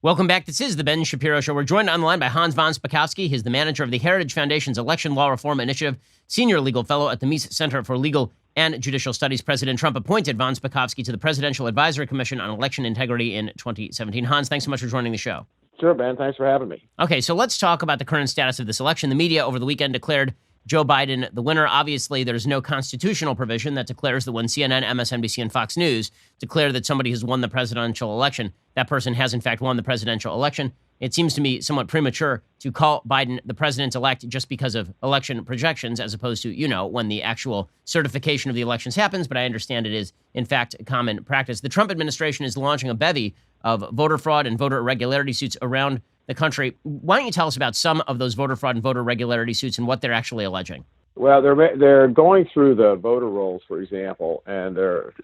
Welcome back. This is the Ben Shapiro Show. We're joined on the line by Hans von Spakovsky. He's the manager of the Heritage Foundation's Election Law Reform Initiative, senior legal fellow at the Meese Center for Legal and Judicial Studies. President Trump appointed von Spakovsky to the Presidential Advisory Commission on Election Integrity in 2017. Hans, thanks so much for joining the show. Sure, Ben. Thanks for having me. Okay, so let's talk about the current status of this election. The media over the weekend declared Joe Biden the winner. Obviously, there's no constitutional provision that declares that when CNN, MSNBC, and Fox News declare that somebody has won the presidential election, that person has in fact won the presidential election. It seems to me somewhat premature to call Biden the president-elect just because of election projections, as opposed to, when the actual certification of the elections happens. But I understand it is, in fact, common practice. The Trump administration is launching a bevy of voter fraud and voter irregularity suits around the country. Why don't you tell us about some of those voter fraud and voter irregularity suits and what they're actually alleging? Well, they're going through the voter rolls, for example, and they're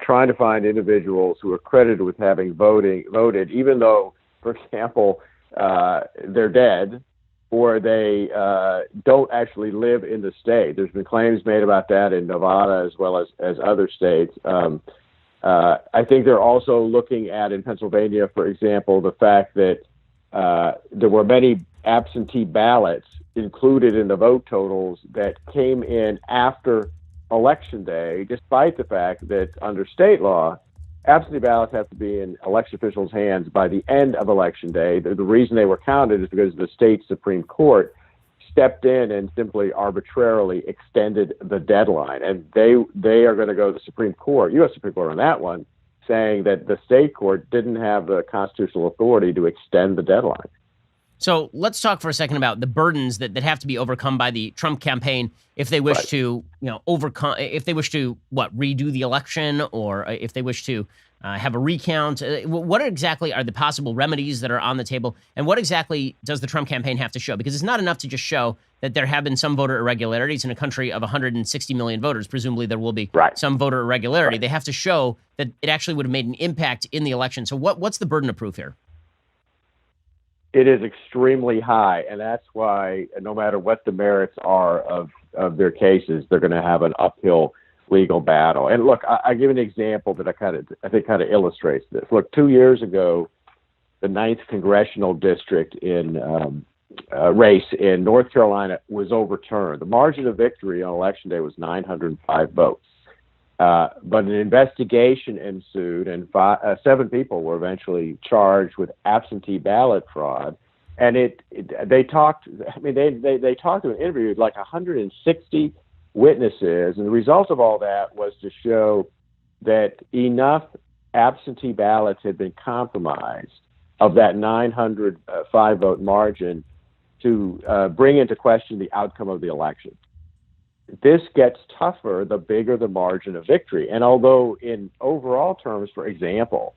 trying to find individuals who are credited with having voted, even though, for example, they're dead or they don't actually live in the state. There's been claims made about that in Nevada as well as other states. I think they're also looking at, in Pennsylvania, for example, the fact that there were many absentee ballots included in the vote totals that came in after Election Day, despite the fact that under state law, absentee ballots have to be in election officials' hands by the end of Election Day. The reason they were counted is because the state Supreme Court stepped in and simply arbitrarily extended the deadline. And they are going to go to the Supreme Court, U.S. Supreme Court on that one, saying that the state court didn't have the constitutional authority to extend the deadline. So let's talk for a second about the burdens that have to be overcome by the Trump campaign if they wish to, overcome, if they wish to, redo the election, or if they wish to have a recount. What exactly are the possible remedies that are on the table? And what exactly does the Trump campaign have to show? Because it's not enough to just show that there have been some voter irregularities in a country of 160 million voters. Presumably there will be some voter irregularity. They have to show that it actually would have made an impact in the election. So what's the burden of proof here? It is extremely high, and that's why no matter what the merits are of their cases, they're going to have an uphill legal battle. And look, I give an example that I think kind of illustrates this. Look, 2 years ago, the 9th congressional district in race in North Carolina was overturned. The margin of victory on Election Day was 905 votes. But an investigation ensued, and 7 people were eventually charged with absentee ballot fraud. And they talked. I mean, they talked and interviewed like 160 witnesses, and the result of all that was to show that enough absentee ballots had been compromised of that 905 vote margin to bring into question the outcome of the election. This gets tougher the bigger the margin of victory. And although in overall terms, for example,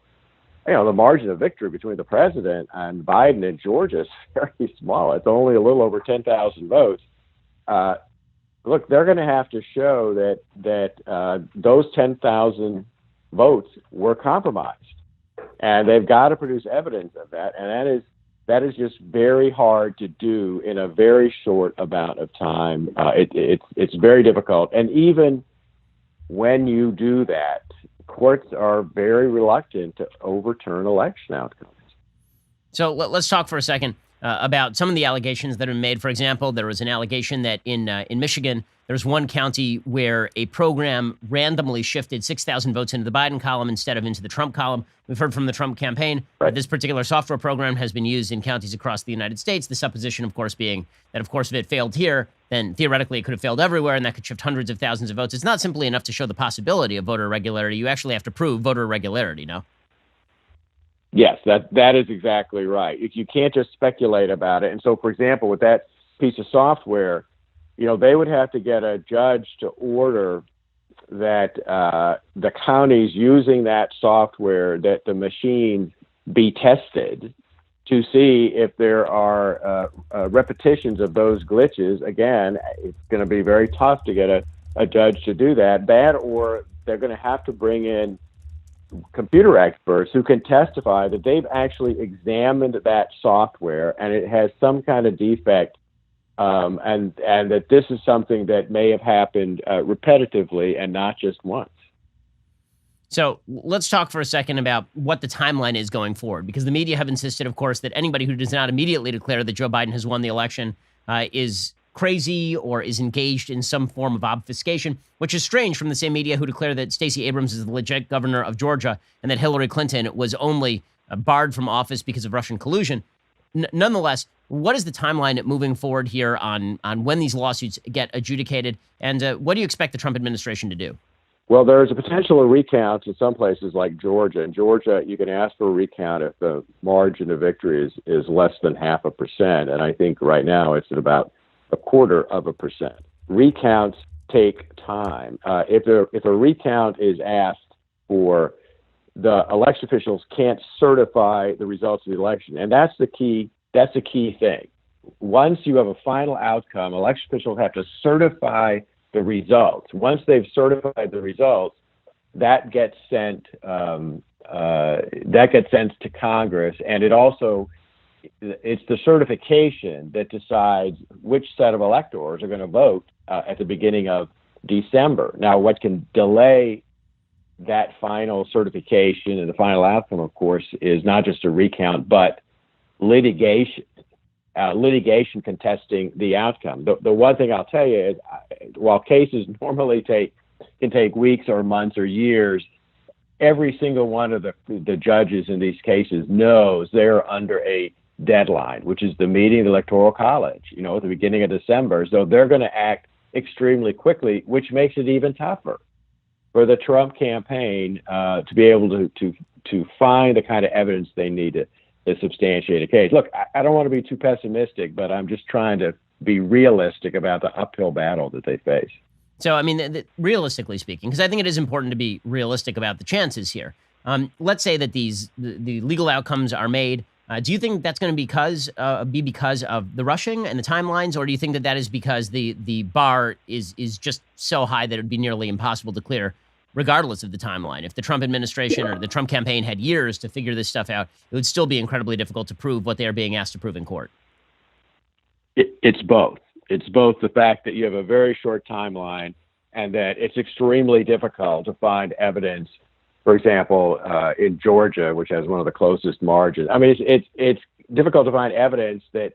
the margin of victory between the president and Biden in Georgia is very small. It's only a little over 10,000 votes. Look, they're going to have to show that those 10,000 votes were compromised. And they've got to produce evidence of that. And that is just very hard to do in a very short amount of time. It's very difficult. And even when you do that, courts are very reluctant to overturn election outcomes. So let's talk for a second about some of the allegations that are made. For example, there was an allegation that in Michigan, there's one county where a program randomly shifted 6,000 votes into the Biden column instead of into the Trump column. We've heard from the Trump campaign that this particular software program has been used in counties across the United States. The supposition, of course, being that, of course, if it failed here, then theoretically it could have failed everywhere, and that could shift hundreds of thousands of votes. It's not simply enough to show the possibility of voter irregularity. You actually have to prove voter irregularity, no? Yes, that is exactly right. You can't just speculate about it. And so, for example, with that piece of software, they would have to get a judge to order that the counties using that software, that the machine be tested to see if there are repetitions of those glitches. Again, it's going to be very tough to get a judge to do that. That, or they're going to have to bring in computer experts who can testify that they've actually examined that software and it has some kind of defect, and that this is something that may have happened repetitively and not just once. So let's talk for a second about what the timeline is going forward, because the media have insisted, of course, that anybody who does not immediately declare that Joe Biden has won the election is crazy or is engaged in some form of obfuscation, which is strange from the same media who declare that Stacey Abrams is the legit governor of Georgia and that Hillary Clinton was only barred from office because of Russian collusion. Nonetheless, what is the timeline moving forward here on when these lawsuits get adjudicated, and what do you expect the Trump administration to do? Well, there's a potential of recounts in some places like Georgia. In Georgia, you can ask for a recount if the margin of victory is less than 0.5%, and I think right now it's at about 0.25%. Recounts take time. If a recount is asked for, the election officials can't certify the results of the election, and that's the key. That's the key thing. Once you have a final outcome, election officials have to certify the results. Once they've certified the results, that gets sent to Congress, and it's the certification that decides which set of electors are going to vote at the beginning of December. Now, what can delay that final certification and the final outcome, of course, is not just a recount, but litigation contesting the outcome. The one thing I'll tell you is, while cases normally can take weeks or months or years, every single one of the judges in these cases knows they're under a deadline, which is the meeting of the Electoral College, at the beginning of December. So they're going to act extremely quickly, which makes it even tougher for the Trump campaign to be able to find the kind of evidence they need to substantiate a case. Look, I don't want to be too pessimistic, but I'm just trying to be realistic about the uphill battle that they face. So, I mean, realistically speaking, because I think it is important to be realistic about the chances here. Let's say that the legal outcomes are made. Do you think that's going to be because of the rushing and the timelines, or do you think that is because the bar is just so high that it would be nearly impossible to clear, regardless of the timeline? If the Trump administration or the Trump campaign had years to figure this stuff out, it would still be incredibly difficult to prove what they are being asked to prove in court. It's both. It's both the fact that you have a very short timeline and that it's extremely difficult to find evidence. For example, in Georgia, which has one of the closest margins, I mean, it's difficult to find evidence that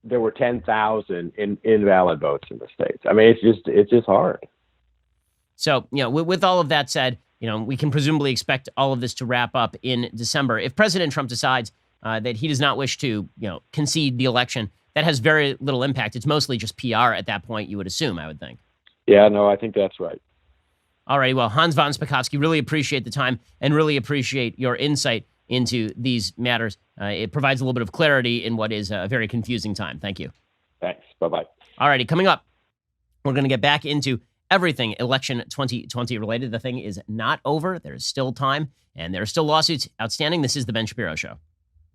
there were 10,000 invalid votes in the states. I mean, it's just hard. So, with all of that said, we can presumably expect all of this to wrap up in December. If President Trump decides that he does not wish to, concede the election, that has very little impact. It's mostly just PR at that point, you would assume, I would think. Yeah, no, I think that's right. All right. Well, Hans von Spakovsky, really appreciate the time and really appreciate your insight into these matters. It provides a little bit of clarity in what is a very confusing time. Thank you. Thanks. Bye-bye. All righty. Coming up, we're going to get back into everything election 2020 related. The thing is not over. There's still time, and there are still lawsuits outstanding. This is The Ben Shapiro Show.